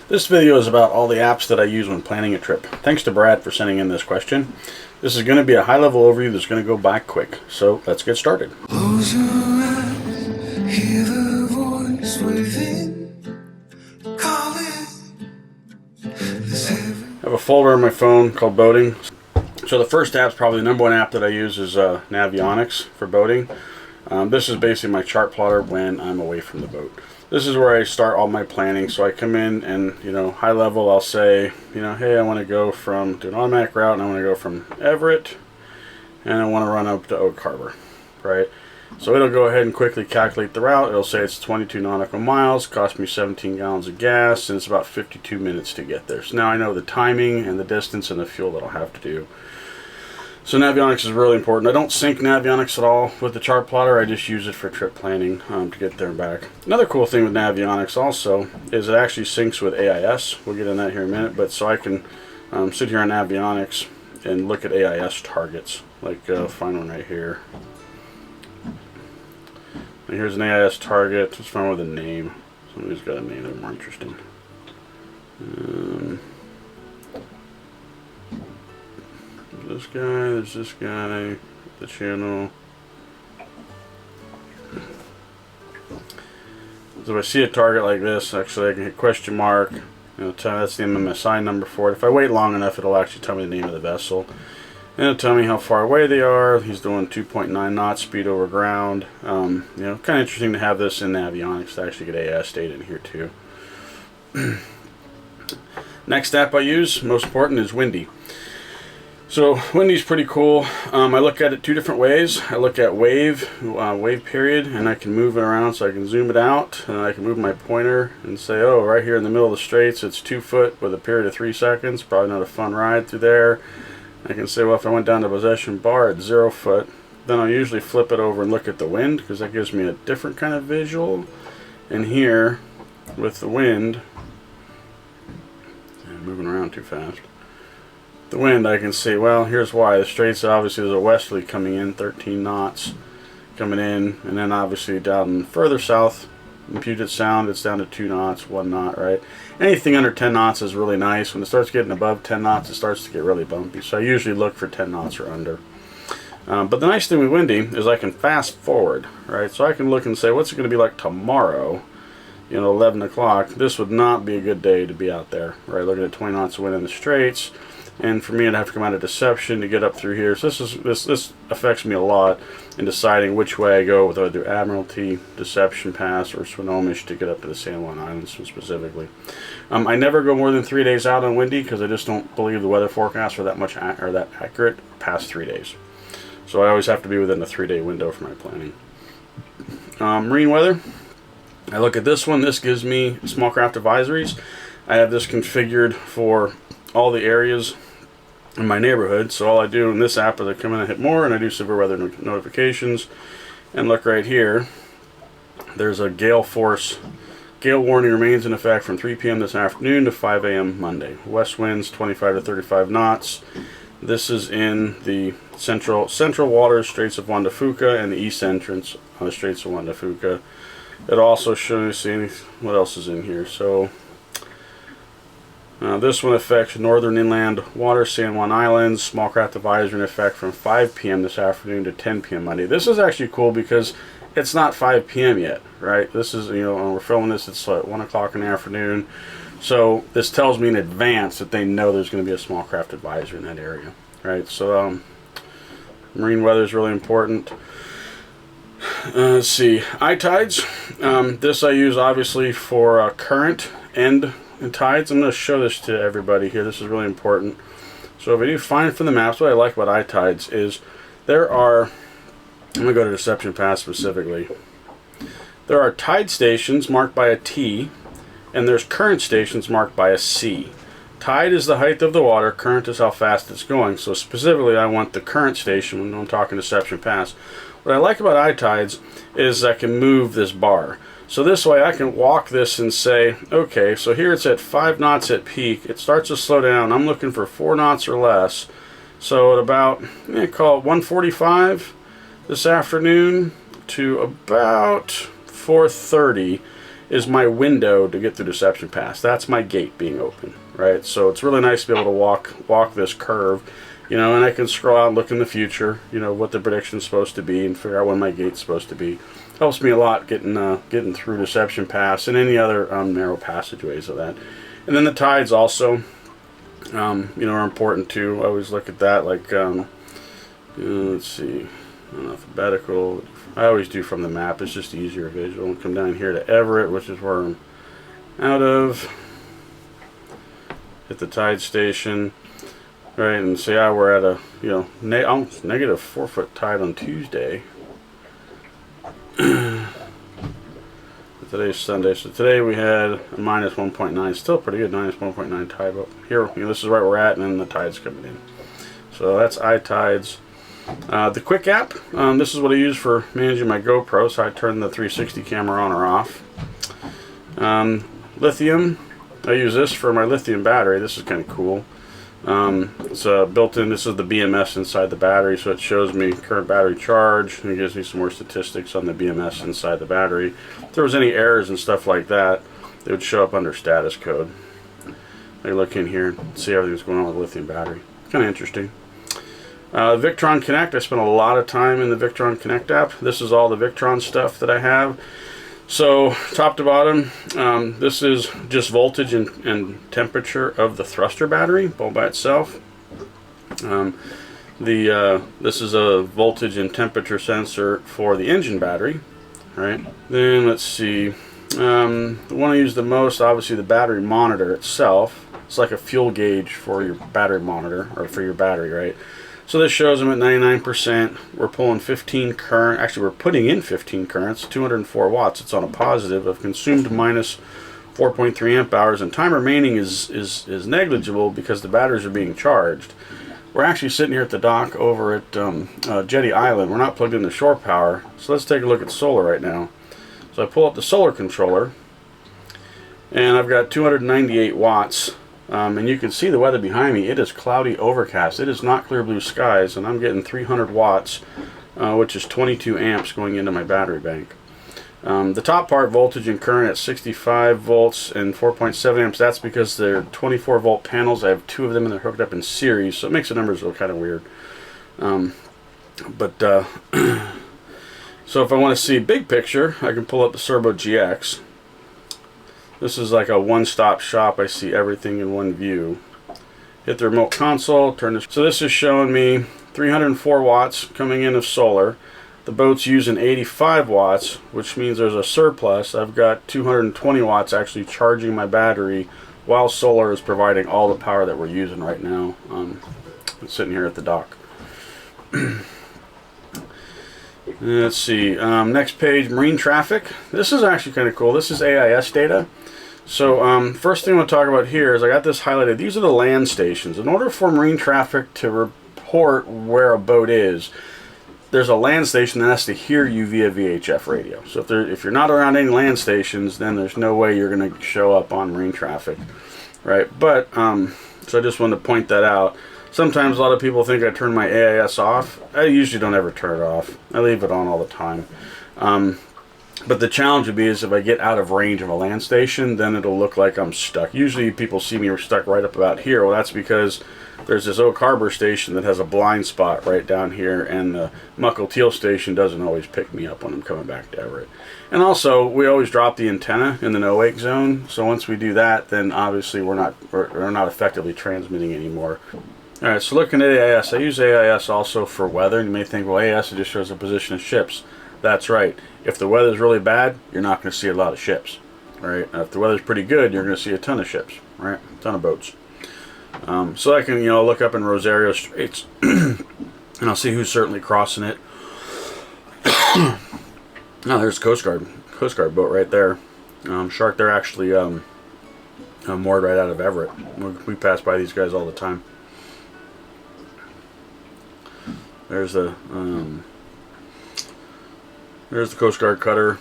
This video is about all the apps that I use when planning a trip. Thanks to Brad for sending in this question. This is going to be a high-level overview that's going to go by quick. So let's get started. Close your eyes, hear the voice within, calling. I have a folder on my phone called boating. So the first app's probably the number one app that I use is Navionics for boating. This is basically my chart plotter when I'm away from the boat. This is where I start all my planning. So I come in and, high level, I'll say, hey, I want to go do an automatic route, and I want to go from Everett, and I want to run up to Oak Harbor, right? So it'll go ahead and quickly calculate the route. It'll say it's 22 nautical miles, cost me 17 gallons of gas, and it's about 52 minutes to get there. So now I know the timing and the distance and the fuel that I'll have to do. So Navionics is really important. I don't sync Navionics at all with the chart plotter. I just use it for trip planning to get there and back. Another cool thing with Navionics also is it actually syncs with AIS. We'll get into that here in a minute. But so I can sit here on Navionics and look at AIS targets. Like find one right here. And here's an AIS target. Let's find one with a name. Somebody's got a name that's more interesting. This guy, there's this guy, the channel. So if I see a target like this, actually I can hit question mark. Tell me that's the MMSI number for it. If I wait long enough, it'll actually tell me the name of the vessel. And it'll tell me how far away they are. He's doing 2.9 knots speed over ground. Kind of interesting to have this in Navionics to actually get AIS data in here too. Next app I use, most important, is Windy. So Windy's pretty cool. I look at it two different ways. I look at wave period, and I can move it around, so I can zoom it out, and I can move my pointer and say, oh, right here in the middle of the straits, it's 2 foot with a period of 3 seconds. Probably not a fun ride through there. I can say, well, if I went down to possession bar at 0 foot, then I'll usually flip it over and look at the wind, because that gives me a different kind of visual. And here, with the wind, moving around too fast. The wind, I can see, well, here's why. The straits, obviously, there's a westerly coming in, 13 knots coming in, and then obviously down further south, in Puget Sound, it's down to 2 knots, 1 knot, right? Anything under 10 knots is really nice. When it starts getting above 10 knots, it starts to get really bumpy. So I usually look for 10 knots or under. But the nice thing with Windy is I can fast forward, right? So I can look and say, what's it going to be like tomorrow? 11 o'clock. This would not be a good day to be out there, right? Looking at 20 knots of wind in the straits. And for me, I'd have to come out of Deception to get up through here. So this affects me a lot in deciding which way I go, whether I do Admiralty, Deception Pass, or Swinomish to get up to the San Juan Islands specifically. I never go more than 3 days out on Windy because I just don't believe the weather forecasts are that accurate past 3 days. So I always have to be within a 3-day window for my planning. Marine weather. I look at this one. This gives me small craft advisories. I have this configured for all the areas in my neighborhood. So all I do in this app is I come in and hit more, and I do severe weather notifications. And look right here, there's a gale warning remains in effect from 3 p.m. this afternoon to 5 a.m. Monday. West winds 25 to 35 knots. This is in the central waters, Straits of Juan de Fuca, and the east entrance on the Straits of Juan de Fuca. It also shows you what else is in here. So this one affects northern inland water, San Juan Islands, small craft advisory in effect from 5 p.m. this afternoon to 10 p.m. Monday. This is actually cool because it's not 5 p.m. yet, right? This is, when we're filming this, it's like 1 o'clock in the afternoon. So this tells me in advance that they know there's going to be a small craft advisory in that area, right? So marine weather is really important. Let's see, eye tides. This I use obviously for current and tides. I'm going to show this to everybody here. This is really important. So if I do find from the maps, what I like about eye tides is there are, I'm going to go to Deception Pass specifically. There are tide stations marked by a T, and there's current stations marked by a C. Tide is the height of the water, current is how fast it's going. So specifically I want the current station when I'm talking Deception Pass. What I like about eye tides is I can move this bar. So this way I can walk this and say, okay, so here it's at 5 knots at peak. It starts to slow down. I'm looking for 4 knots or less. So at about, call it 1:45 this afternoon to about 4:30, is my window to get through Deception Pass. That's my gate being open, right? So it's really nice to be able to walk this curve, you know, and I can scroll out and look in the future, you know, what the prediction's supposed to be and figure out when my gate's supposed to be. Helps me a lot getting through Deception Pass and any other narrow passageways of that. And then the tides also, you know, are important too. I always look at that, like, let's see, alphabetical. I always do from the map. It's just easier visual. Come down here to Everett, which is where I'm out of. Hit the tide station, right, and see how we're at a, you know, almost negative 4 foot tide on Tuesday. Today's Sunday, so today we had a minus 1.9, still pretty good, minus 1.9 tide. But here, you know, this is where we're at, and then the tide's coming in. So that's iTides. The Quik app, this is what I use for managing my GoPro, so I turn the 360 camera on or off. Lithium, I use this for my lithium battery. This is kind of cool. It's built-in, this is the BMS inside the battery, so it shows me current battery charge, and it gives me some more statistics on the BMS inside the battery. If there was any errors and stuff like that, they would show up under status code. I look in here and see everything that's going on with the lithium battery. Kind of interesting. Victron Connect, I spent a lot of time in the Victron Connect app. This is all the Victron stuff that I have. So top to bottom, this is just voltage and temperature of the thruster battery all by itself. This is a voltage and temperature sensor for the engine battery, right? Then let's see, the one I use the most, obviously the battery monitor itself. It's like a fuel gauge for your battery monitor, or for your battery, right? So this shows them at 99%. We're pulling 15 current. Actually, we're putting in 15 currents, 204 watts. It's on a positive. I've consumed minus 4.3 amp hours, and time remaining is negligible because the batteries are being charged. We're actually sitting here at the dock over at Jetty Island. We're not plugged into shore power. So let's take a look at solar right now. So I pull up the solar controller, and I've got 298 watts. And you can see the weather behind me. It is cloudy, overcast. It is not clear blue skies, and I'm getting 300 watts, which is 22 amps going into my battery bank. The top part, voltage and current at 65 volts and 4.7 amps. That's because they're 24 volt panels. I have two of them, and they're hooked up in series, so it makes the numbers look kind of weird. So if I want to see big picture, I can pull up the Serbo GX. This is like a one-stop shop. I see everything in one view. Hit the remote console, turn this. So this is showing me 304 watts coming in of solar. The boat's using 85 watts, which means there's a surplus. I've got 220 watts actually charging my battery while solar is providing all the power that we're using right now. I'm sitting here at the dock. Let's see, next page, marine traffic. This is actually kind of cool. This is AIS data. So first thing I want to talk about here is I got this highlighted. These are the land stations. In order for marine traffic to report where a boat is, there's a land station that has to hear you via VHF radio. So if you're not around any land stations, then there's no way you're going to show up on marine traffic, right? But so I just wanted to point that out. Sometimes a lot of people think I turn my AIS off. I usually don't ever turn it off. I leave it on all the time. But the challenge would be is if I get out of range of a land station, then it'll look like I'm stuck. Usually people see me stuck right up about here. Well, that's because there's this Oak Harbor station that has a blind spot right down here, and the Muckle Teal station doesn't always pick me up when I'm coming back to Everett. And also, we always drop the antenna in the no-wake zone. So once we do that, then obviously we're not effectively transmitting anymore. Alright, so looking at AIS, I use AIS also for weather. You may think, well, AIS just shows the position of ships. That's right. If the weather's really bad, you're not going to see a lot of ships. Right? If the weather's pretty good, you're going to see a ton of ships. Right? A ton of boats. So I can, look up in Rosario Straits, and I'll see who's certainly crossing it. Oh, there's Coast Guard boat right there. Shark, they're actually moored right out of Everett. We pass by these guys all the time. There's the Coast Guard cutter,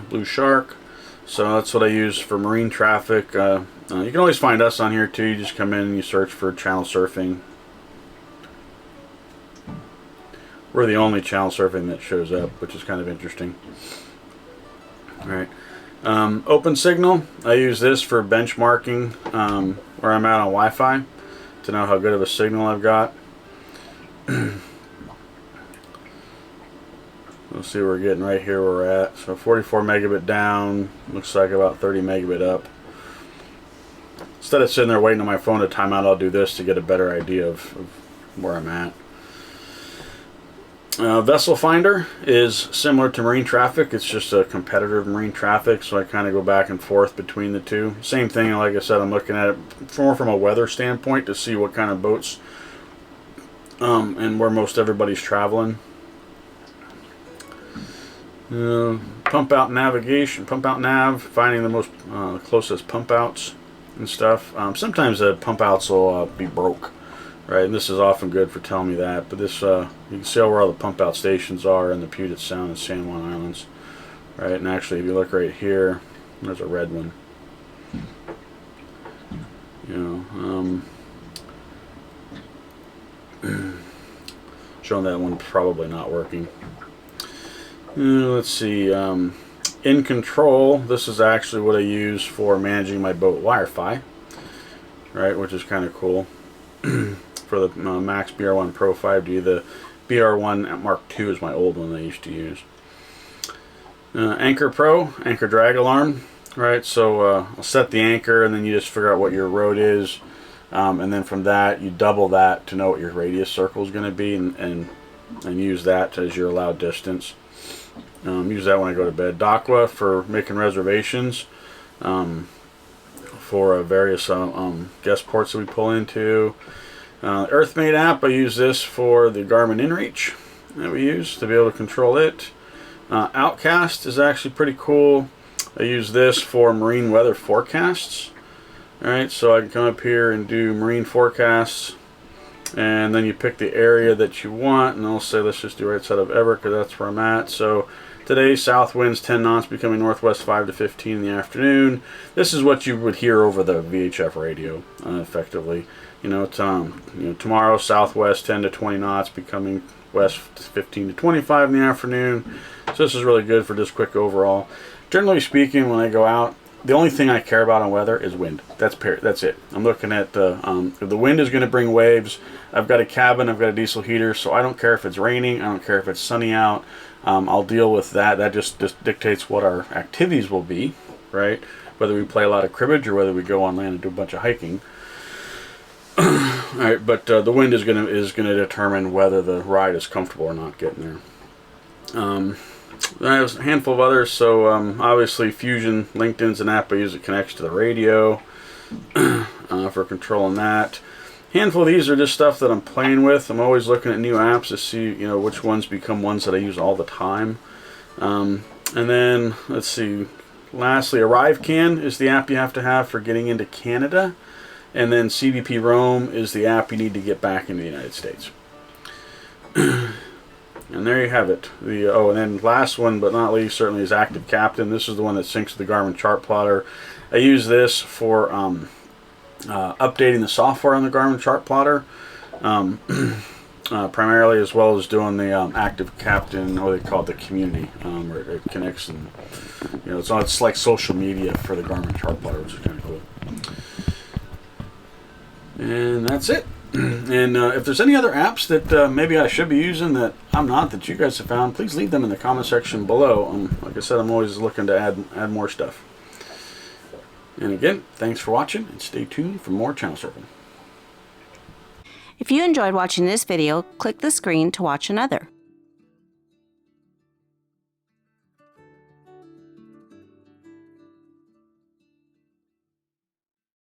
Blue Shark. So that's what I use for marine traffic. You can always find us on here too. You just come in and you search for channel surfing. We're the only channel surfing that shows up, which is kind of interesting. Alright. Open signal, I use this for benchmarking where I'm at on Wi-Fi to know how good of a signal I've got. We'll see we're getting right here where we're at. So 44 megabit down, looks like about 30 megabit up. Instead of sitting there waiting on my phone to time out, I'll do this to get a better idea of where I'm at. Vessel finder is similar to marine traffic. It's just a competitor of marine traffic, so I kind of go back and forth between the two. Same thing, like I said, I'm looking at it more from a weather standpoint to see what kind of boats and where most everybody's traveling. Pump out navigation, pump out nav, finding the most closest pump outs and stuff. Sometimes the pump outs will be broke, right? And this is often good for telling me that. But this, you can see where all the pump out stations are in the Puget Sound and San Juan Islands, right? And actually, if you look right here, there's a red one. Showing that one probably not working. Let's see. In control, this is actually what I use for managing my boat Wi-Fi, right? Which is kind of cool. For the Max BR1 Pro 5D, the BR1 Mark II is my old one I used to use. Anchor Pro, anchor drag alarm, right? So I'll set the anchor, and then you just figure out what your road is, and then from that you double that to know what your radius circle is going to be, and use that as your allowed distance. Use that when I go to bed. Dockwa for making reservations for various guest ports that we pull into. Earthmate app, I use this for the Garmin inreach that we use to be able to control it. Outcast is actually pretty cool. I use this for marine weather forecasts. Alright, so I can come up here and do marine forecasts, and then you pick the area that you want, and I'll say let's just do right side of Everett because that's where I'm at. So today, south winds 10 knots, becoming northwest 5 to 15 in the afternoon. This is what you would hear over the VHF radio, effectively. Tomorrow, southwest 10 to 20 knots, becoming west 15 to 25 in the afternoon. So this is really good for just quick overall. Generally speaking, when I go out, the only thing I care about on weather is wind. That's it. I'm looking at if the wind is going to bring waves. I've got a cabin, I've got a diesel heater, so I don't care if it's raining, I don't care if it's sunny out. I'll deal with that. That just dictates what our activities will be, right? Whether we play a lot of cribbage or whether we go on land and do a bunch of hiking. All right, but the wind is gonna determine whether the ride is comfortable or not getting there. I have a handful of others. So obviously Fysion Link is an app I use that connects to the radio for controlling that. Handful of these are just stuff that I'm playing with. I'm always looking at new apps to see which ones become ones that I use all the time. And then let's see. Lastly, ArriveCan is the app you have to have for getting into Canada, and then CBP Roam is the app you need to get back into the United States. And there you have it. And then last one but not least certainly is Active Captain. This is the one that syncs to the Garmin chart plotter. I use this for updating the software on the Garmin chart plotter, primarily, as well as doing the Active Captain, what they call it, the community, where it connects, and it's like social media for the Garmin chart plotter, which is kind of cool. And that's it. And if there's any other apps that maybe I should be using that I'm not, that you guys have found, please leave them in the comment section below. Like I said, I'm always looking to add more stuff. And again, thanks for watching, and stay tuned for more channel surfing. If you enjoyed watching this video, click the screen to watch another.